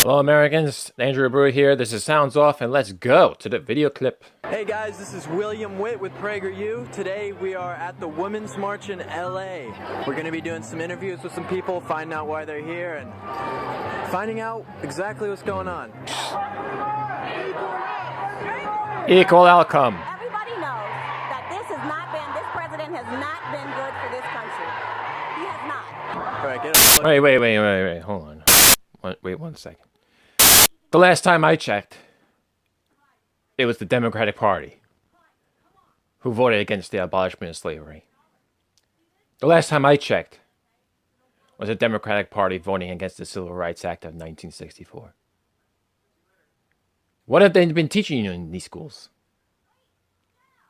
Hello Americans, Andrew Abreu here. This is Sounds Off, and let's go to the video clip. Hey guys, this is Witt with PragerU. Today we are at the Women's March in LA. We're going to be doing some interviews with some people, finding out why they're here, and finding out exactly what's going on. Equal outcome. Everybody knows that this president has not been good for this country. He has not. All right, get it. Wait, hold on. Wait 1 second. The last time I checked, it was the Democratic Party who voted against the abolishment of slavery. The last time I checked was the Democratic Party voting against the Civil Rights Act of 1964. What have they been teaching you in these schools?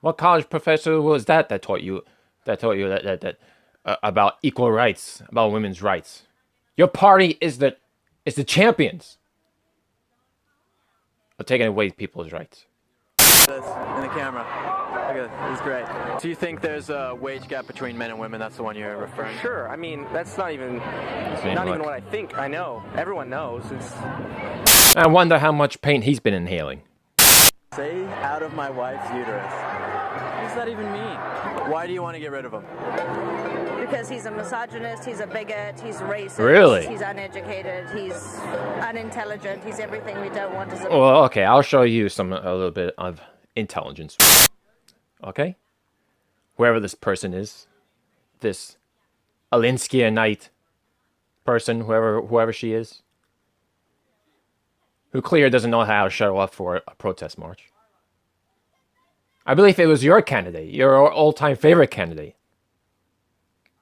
What college professor was that taught you that about equal rights, about women's rights? Your party is the champions of taking away people's rights. This in the camera. Look at this. It's great. Do you think there's a wage gap between men and women? That's the one you're referring to. Sure. I mean, that's not even what I think. I know. Everyone knows. I wonder how much pain he's been inhaling. Say out of my wife's uterus. What does that even mean? Why do you want to get rid of him? Because he's a misogynist, he's a bigot, he's racist, Really? He's uneducated, he's unintelligent, he's everything we don't want as a... Well, okay, I'll show you a little bit of intelligence. Okay? Whoever this person is, this Alinskyite person, whoever she is, who clearly doesn't know how to show up for a protest march. I believe it was your candidate, your all-time favorite candidate,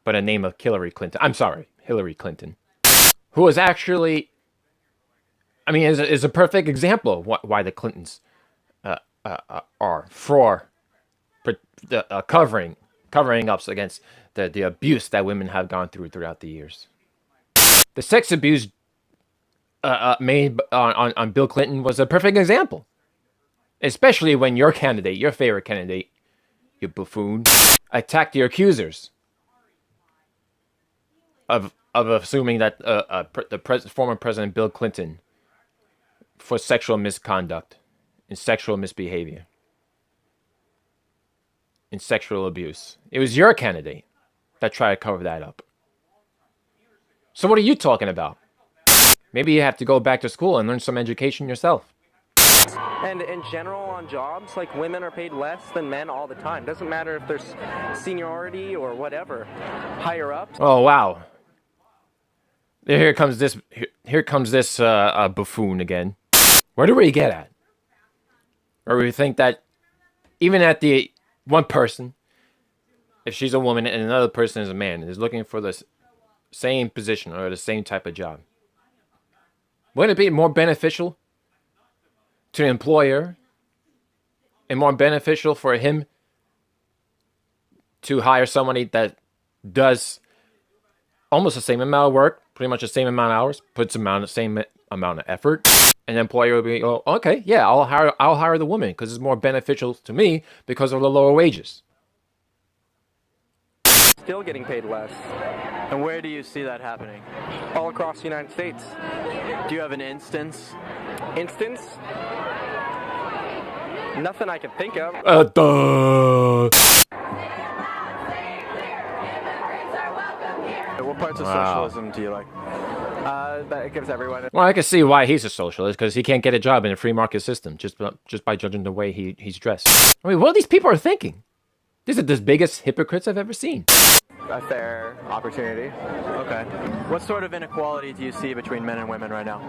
by the name of Hillary Clinton. I'm sorry, Hillary Clinton, who is actually, I mean, is a perfect example of why the Clintons are for covering ups against the abuse that women have gone throughout the years. The sex abuse made on Bill Clinton was a perfect example. Especially when your candidate, your favorite candidate, you buffoon, attacked your accusers of assuming that former President Bill Clinton for sexual misconduct and sexual misbehavior and sexual abuse. It was your candidate that tried to cover that up. So what are you talking about? Maybe you have to go back to school and learn some education yourself. And in general, on jobs, like, women are paid less than men all the time. Doesn't matter if there's seniority or whatever. Higher up. Oh wow! Here comes this buffoon again. Where do we get at? Or we think that even at the one person, if she's a woman and another person is a man, is looking for the same position or the same type of job, wouldn't it be more beneficial to the employer and more beneficial for him to hire somebody that does almost the same amount of work, pretty much the same amount of hours, puts the same amount of effort, and the employer will be, oh, okay, yeah, I'll hire the woman because it's more beneficial to me because of the lower wages. Still getting paid less. And where do you see that happening? All across the United States. Do you have an instance? Instance? Nothing I can think of. What parts of socialism do you like? That it gives everyone. Well, I can see why he's a socialist, because he can't get a job in a free market system just by judging the way he's dressed. I mean, what these people are thinking? These are the biggest hypocrites I've ever seen. A fair opportunity. Okay. What sort of inequality do you see between men and women right now?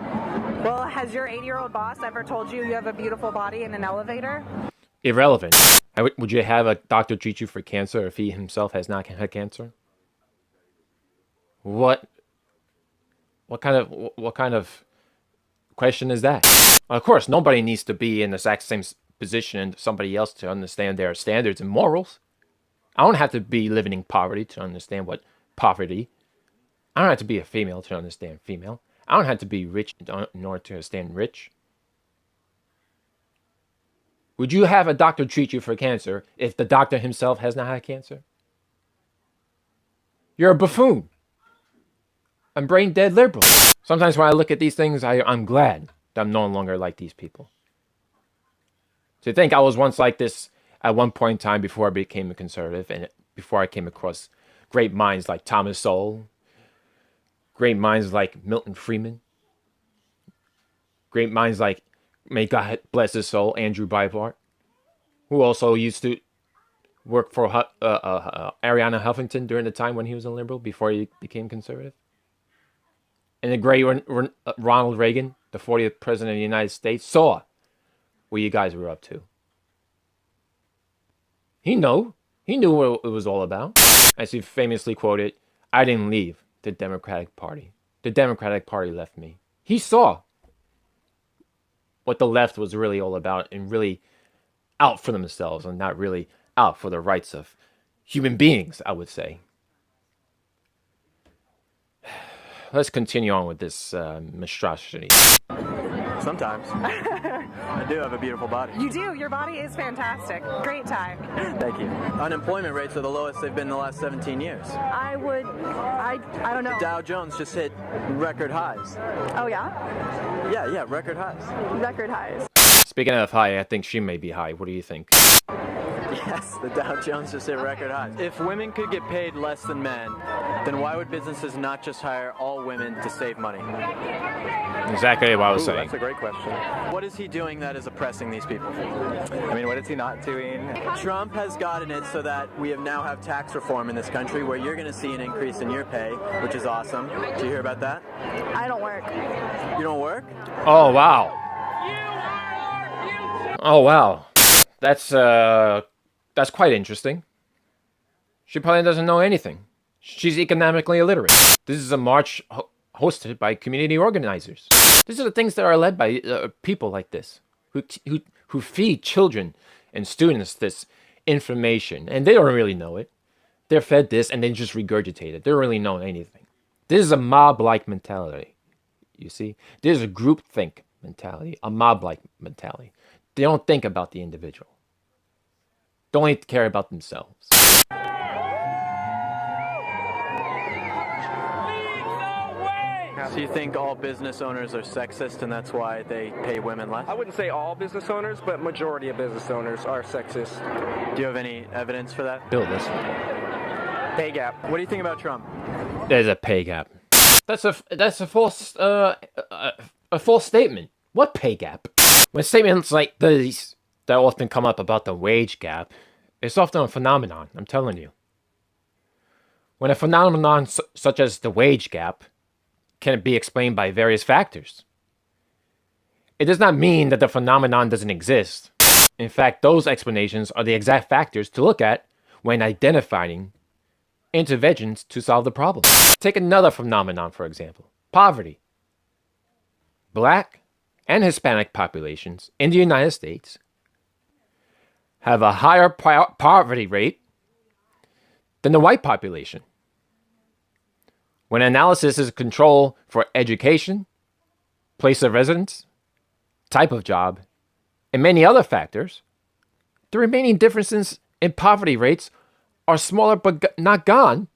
Well, has your 80-year-old boss ever told you you have a beautiful body in an elevator? Irrelevant. Would you have a doctor treat you for cancer if he himself has not had cancer? What kind of question is that? Of course, nobody needs to be in the exact same position as somebody else to understand their standards and morals. I don't have to be living in poverty to understand what poverty. I don't have to be a female to understand female. I don't have to be rich in order to understand rich. Would you have a doctor treat you for cancer if the doctor himself has not had cancer? You're a buffoon. I'm brain dead liberal. Sometimes when I look at these things, I'm glad that I'm no longer like these people. To think I was once like this at one point in time before I became a conservative and before I came across great minds like Thomas Sowell, great minds like Milton Friedman, great minds like, may God bless his soul, Andrew Breitbart, who also used to work for Arianna Huffington during the time when he was a liberal before he became conservative. And the great Ronald Reagan, the 40th president of the United States, saw what you guys were up to. He knew what it was all about. As he famously quoted, "I didn't leave the Democratic Party. The Democratic Party left me." He saw what the left was really all about and really out for themselves and not really out for the rights of human beings, I would say. Let's continue on with this monstrosity. Sometimes. I do have a beautiful body. You do. Your body is fantastic. Great time. Thank you. Unemployment rates are the lowest they've been in the last 17 years. I don't know. The Dow Jones just hit record highs. Oh, yeah? Yeah, record highs. Record highs. Speaking of high, I think she may be high. What do you think? Yes, the Dow Jones just hit record highs. If women could get paid less than men, then why would businesses not just hire all women to save money? Exactly what I was saying. That's a great question. What is he doing that is oppressing these people? I mean, what is he not doing? Trump has gotten it so that we now have tax reform in this country where you're going to see an increase in your pay, which is awesome. Did you hear about that? I don't work. You don't work? Oh, wow. Oh, wow. That's quite interesting. She probably doesn't know anything. She's economically illiterate. This is a march hosted by community organizers. These are the things that are led by people like this, who feed children and students this information, and they don't really know it. They're fed this and they just regurgitate it. They don't really know anything. This is a mob-like mentality. You see, this is a groupthink mentality, a mob-like mentality. They don't think about the individual. They only care about themselves. So you think all business owners are sexist and that's why they pay women less? I wouldn't say all business owners, but majority of business owners are sexist. Do you have any evidence for that? Bill, listen. Pay gap. What do you think about Trump? There's a pay gap. That's a false false statement. What pay gap? When statements like these that often come up about the wage gap, it's often a phenomenon, I'm telling you. When a phenomenon such as the wage gap can be explained by various factors, it does not mean that the phenomenon doesn't exist. In fact, those explanations are the exact factors to look at when identifying interventions to solve the problem. Take another phenomenon, for example, poverty. Black and Hispanic populations in the United States have a higher poverty rate than the white population. When analysis is controlled for education, place of residence, type of job, and many other factors, the remaining differences in poverty rates are smaller but not gone.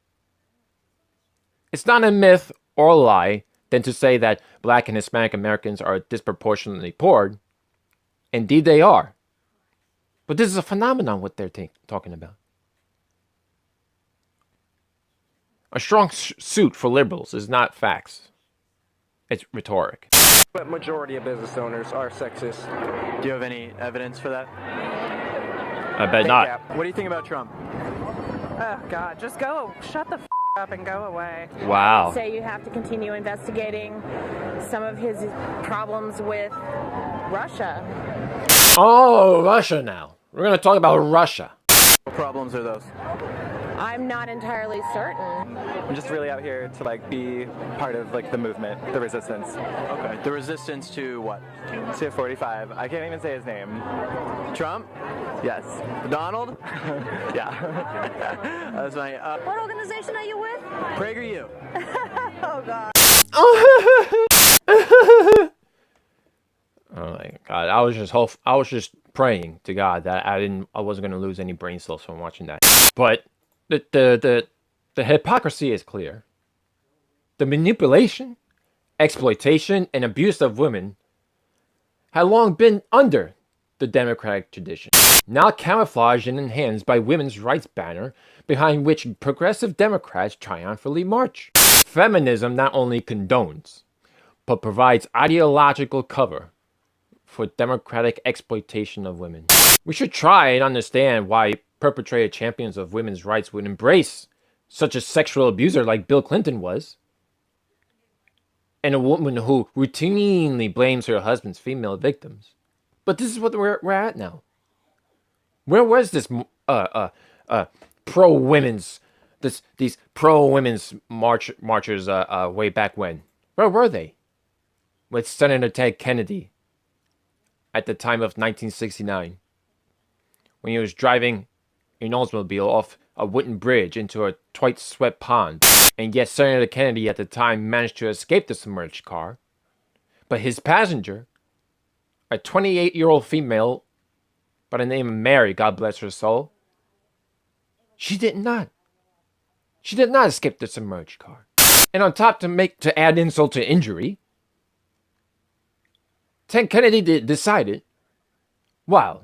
It's not a myth or a lie than to say that Black and Hispanic Americans are disproportionately poor. Indeed, they are. But this is a phenomenon what they're talking about. A strong suit for liberals is not facts. It's rhetoric. But majority of business owners are sexist. Do you have any evidence for that? I bet Pay not. gap. What do you think about Trump? Oh, God. Just go. Shut the up and go away. Wow. Say you have to continue investigating some of his problems with Russia. Oh, Russia now. We're going to talk about Russia. What problems are those? I'm not entirely certain. I'm just really out here to like be part of like the movement, the resistance. Okay. The resistance to what? To 45. I can't even say his name. Trump? Yes. Donald? Yeah. That's my. What organization are you with? PragerU. Oh, God. Oh my God! I was just praying to God that I wasn't going to lose any brain cells from watching that. But the hypocrisy is clear. The manipulation, exploitation, and abuse of women had long been under the democratic tradition, now camouflaged and enhanced by women's rights banner behind which progressive Democrats triumphantly march. Feminism not only condones, but provides ideological cover for democratic exploitation of women. We should try and understand why perpetrated champions of women's rights would embrace such a sexual abuser like Bill Clinton was, and a woman who routinely blames her husband's female victims. But this is what we're at now. Where was this pro-women's, these pro-women's marchers way back when? Where were they? With Senator Ted Kennedy at the time of 1969, when he was driving an Oldsmobile off a wooden bridge into a twice-swept pond. And yet Senator Kennedy at the time managed to escape the submerged car. But his passenger, a 28-year-old female by the name of Mary, God bless her soul, she did not. She did not escape the submerged car. And on top, to add insult to injury, Ted Kennedy decided, wow,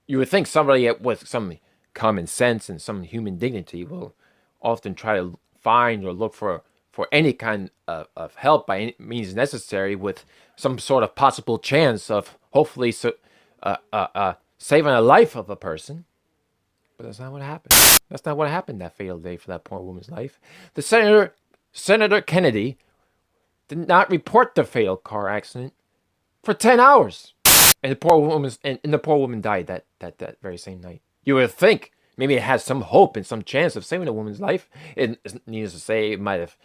you would think somebody with some common sense and some human dignity will often try to find or look for any kind of help by any means necessary with some sort of possible chance of hopefully saving a life of a person. But that's not what happened. That's not what happened that fatal day for that poor woman's life. The Senator Kennedy did not report the fatal car accident for 10 hours. And the poor woman died that very same night. You would think maybe it had some hope and some chance of saving a woman's life. It needs to say it might have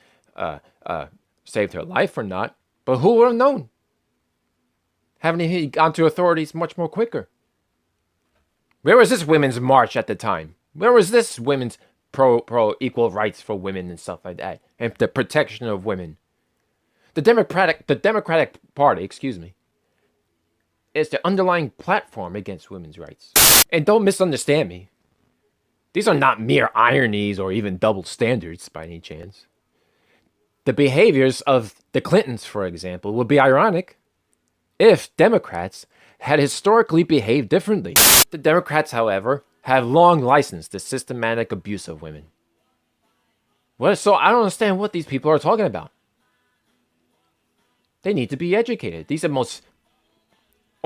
saved her life or not. But who would have known? Haven't he gone to authorities much more quicker? Where was this women's march at the time? Where was this women's pro equal rights for women and stuff like that, and the protection of women? The Democratic Party, is the underlying platform against women's rights. And don't misunderstand me. These are not mere ironies or even double standards by any chance. The behaviors of the Clintons, for example, would be ironic if Democrats had historically behaved differently. The Democrats, however, have long licensed the systematic abuse of women. So I don't understand what these people are talking about. They need to be educated. They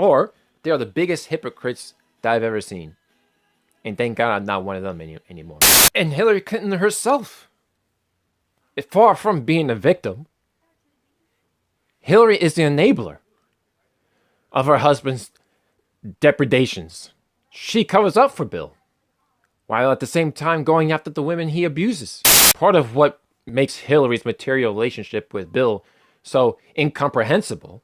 are the biggest hypocrites that I've ever seen. And thank God I'm not one of them anymore. And Hillary Clinton herself, far from being a victim, Hillary is the enabler of her husband's depredations. She covers up for Bill, while at the same time going after the women he abuses. Part of what makes Hillary's material relationship with Bill so incomprehensible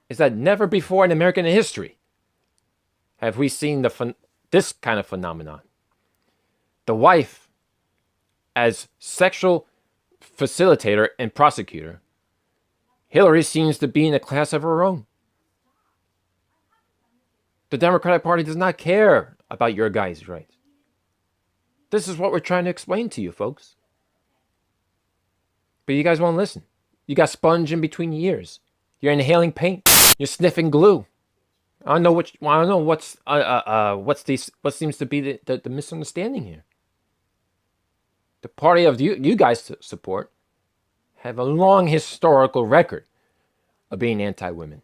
is that never before in American history have we seen this kind of phenomenon. The wife, as sexual facilitator and prosecutor, Hillary seems to be in a class of her own. The Democratic Party does not care about your guys' rights. This is what we're trying to explain to you, folks. But you guys won't listen. You got sponge in between your ears. You're inhaling paint. You're sniffing glue. I don't know what seems to be the misunderstanding here. The party of you guys support have a long historical record of being anti-women.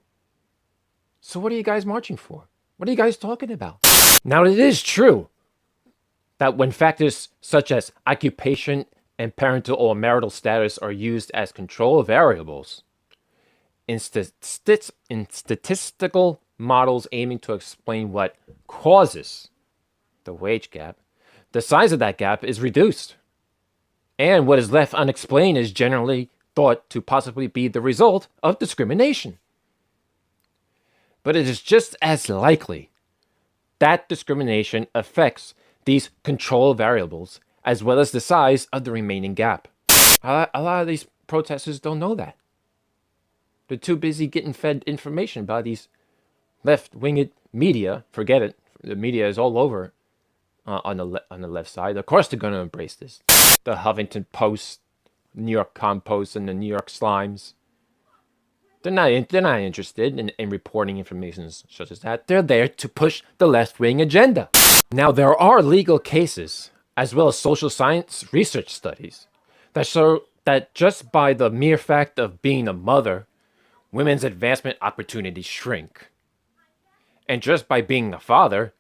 So what are you guys marching for? What are you guys talking about? Now, it is true that when factors such as occupation and parental or marital status are used as control variables in statistical models aiming to explain what causes the wage gap, the size of that gap is reduced. And what is left unexplained is generally thought to possibly be the result of discrimination. But it is just as likely that discrimination affects these control variables as well as the size of the remaining gap. A lot of these protesters don't know that. They're too busy getting fed information by these left-winged media. Forget it. The media is all over on the left side. Of course they're going to embrace this. The Huffington Post, New York Compost and the New York Slimes. They're not interested in reporting information such as that. They're there to push the left-wing agenda. Now, there are legal cases, as well as social science research studies, that show that just by the mere fact of being a mother, women's advancement opportunities shrink. And just by being a father,